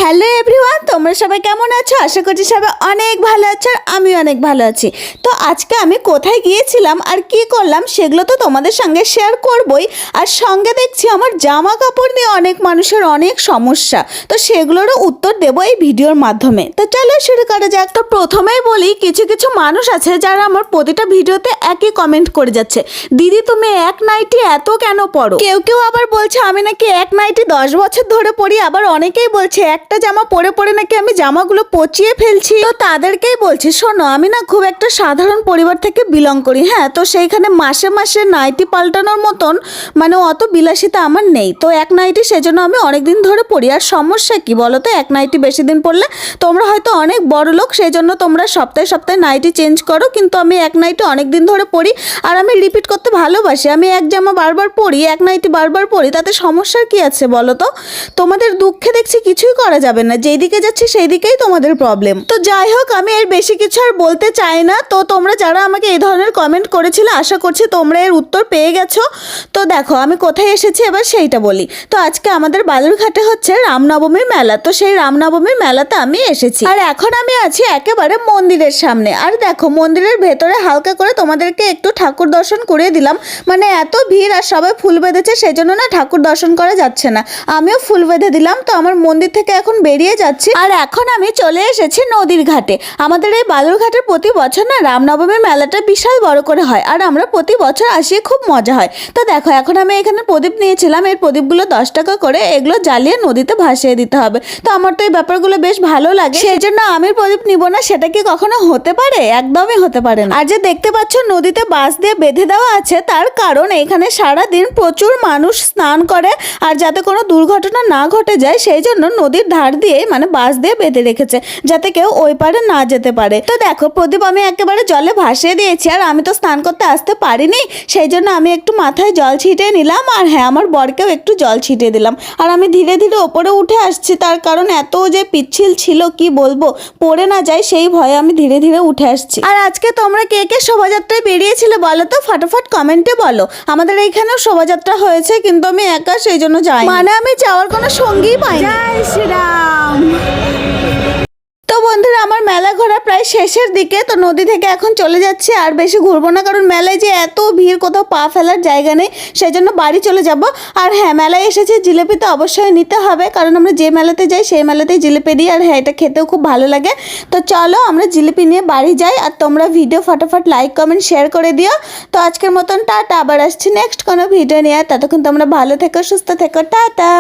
Hello everyone, তোমরা সবাই কেমন আছো? আশা করছি সবাই অনেক ভালো আছো আর আমি অনেক ভালো আছি। তো আজকে আমি কোথায় গিয়েছিলাম আর কি করলাম সেগুলো তো তোমাদের সঙ্গে শেয়ার করবই, আর সঙ্গে দেখছি আমার জামা কাপড় নিয়ে অনেক মানুষের অনেক সমস্যা, তো সেগুলোরও উত্তর দেবো এই ভিডিওর মাধ্যমে। তো চলো শুরু করা যাক। তো প্রথমেই বলি, কিছু কিছু মানুষ আছে যারা আমার প্রতিটা ভিডিওতে একই কমেন্ট করে যাচ্ছে, দিদি তুমি এক নাইটি এত কেন পরো? কেউ কেউ আবার বলছে আমি নাকি এক নাইটি 10 বছর ধরে পরি, আবার অনেকেই বলছে একটা জামা পরে পরে নাকি আমি জামাগুলো পচিয়ে ফেলছি। তো তাদেরকেই বলছি, শোনো আমি না খুব একটা সাধারণ পরিবার থেকে বিলং করি, হ্যাঁ, তো সেইখানে মাসে মাসে নাইটি পাল্টানোর মতন মানে অত বিলাসিতা আমার নেই। তো এক নাইটি সেজন্য আমি অনেকদিন ধরে পরি। আর সমস্যা কি বলো তো, এক নাইটি বেশি দিন পরলে তোমরা হয়তো অনেক বড় লোক, সেই জন্য তোমরা সপ্তাহে সপ্তাহে নাইটি চেঞ্জ করো, কিন্তু আমি এক নাইটি অনেক দিন ধরে পরি আর আমি রিপিট করতে ভালোবাসি। আমি এক জামা বারবার পরি, এক নাইটি বারবার পরি, তাতে সমস্যার কি আছে বলো তো? তোমাদের দুঃখে দেখছি কিছুই করা যাবে না, যেই দিকে যাচ্ছি সেই দিকেই তোমাদের প্রবলেম। তো যাই হোক, আমি এর বেশি কিছু আর বলতে চাই না। তো তোমরা যারা আমাকে এই ধরনের কমেন্ট করেছিলে, আশা করছি তোমরা এর উত্তর পেয়ে গেছো। তো দেখো আমি কোথায় এসেছি এবার সেইটা বলি। তো আজকে আমাদের বালুরঘাটে হচ্ছে রামনবমীর মেলা, তো সেই রামনবমীর মেলাতে আমি এসেছি আর এখন আমি আছি একেবারে মন্দিরের সামনে। আর দেখো মন্দিরের ভেতরে হালকা করে তোমাদেরকে একটু ঠাকুর দর্শন করে দিলাম, মানে এত ভিড় আর সবাই ফুল বেঁধেছে সেই জন্য না ঠাকুর দর্শন করা যাচ্ছে না, আমিও ফুল বেঁধে দিলাম। তো আমার মন্দির থেকে এখন বেরিয়ে যাচ্ছি আর এখন আমি চলে এসেছি নদীর ঘাটে। আমাদের এই বালুরঘাটের প্রতি বছর না রামনবমীর মেলাটা বিশাল বড় করে হয় আর আমরা প্রতি বছর আসি, খুব মজা হয়। তো দেখো এখন আমি এখানে প্রদীপ নিয়েছিলাম, এই প্রদীপগুলো 10 টাকা করে, এগুলো জ্বালিয়ে নদীতে ভাসিয়ে দিতে হবে। তো আমার তো এই ব্যাপারগুলো বেশ ভালো লাগে, সেই জন্য আমি প্রদীপ নিব না, সেটা কি কখনো হতে পারে? একদমই হতে পারে না। আর যে দেখতে পাচ্ছ নদীতে বাঁশ দিয়ে বেঁধে দেওয়া আছে, তার কারণ এখানে সারাদিন প্রচুর মানুষ স্নান করে আর যাতে কোনো দুর্ঘটনা না ঘটে যায় সেই জন্য নদীর ধার দিয়ে মানে বাঁশ দিয়ে বেঁধে রেখেছে, যাতে কেউ ওই পারে না যেতে পারে। তো দেখো প্রদীপ আমি একেবারে জলে ভাসিয়ে দিয়েছি, আর আমি তো স্নান করতে আসতে পারিনি, সেই জন্য আমি একটু মাথায় জল ছিটিয়ে নিলাম, আর হ্যাঁ আমার বরকেও একটু জল ছিটিয়ে দিলাম। আর আমি ধীরে ধীরে ওপরে উঠে আসছি, তার কারণ এত যে পিচ্ছিল ছিল কি বলবো, পড়ে না যায় সেই ভয়ে আমি ধীরে ধীরে উঠে আসছি। আর আজকে তোমরা কে কে শোভাযাত্রায় বেরিয়েছিলে বলো তো, ফটাফট কমেন্টে বলো। আমাদের এইখানেও শোভাযাত্রা হয়েছে, কিন্তু আমি একা সেই জন্য যাই, মানে আমি যাওয়ার কোনো সঙ্গী পাই। জয় শ্রীরাম। তো বন্ধুরা আমার মেলা ঘোরা প্রায় শেষের দিকে, তো নদী থেকে এখন চলে যাচ্ছে, আর বেশি ঘুরবো না, কারণ মেলায় যে এত ভিড় কোথাও পা ফেলার জায়গা নেই, সেই জন্য বাড়ি চলে যাব। আর হ্যাঁ মেলায় এসেছে, জিলিপি তো অবশ্যই নিতে হবে, কারণ আমরা যে মেলাতে যাই সেই মেলাতেই জিলিপি দিই, আর হ্যাঁ এটা খেতেও খুব ভালো লাগে। তো চলো আমরা জিলিপি নিয়ে বাড়ি যাই, আর তোমরা ভিডিও ফটাফট লাইক কমেন্ট শেয়ার করে দিও। তো আজকের মতন টাটা, আবার আসছি নেক্সট কোনো ভিডিও নিয়ে, ততক্ষণ তোমরা ভালো থেকো, সুস্থ থেকো, টাটা।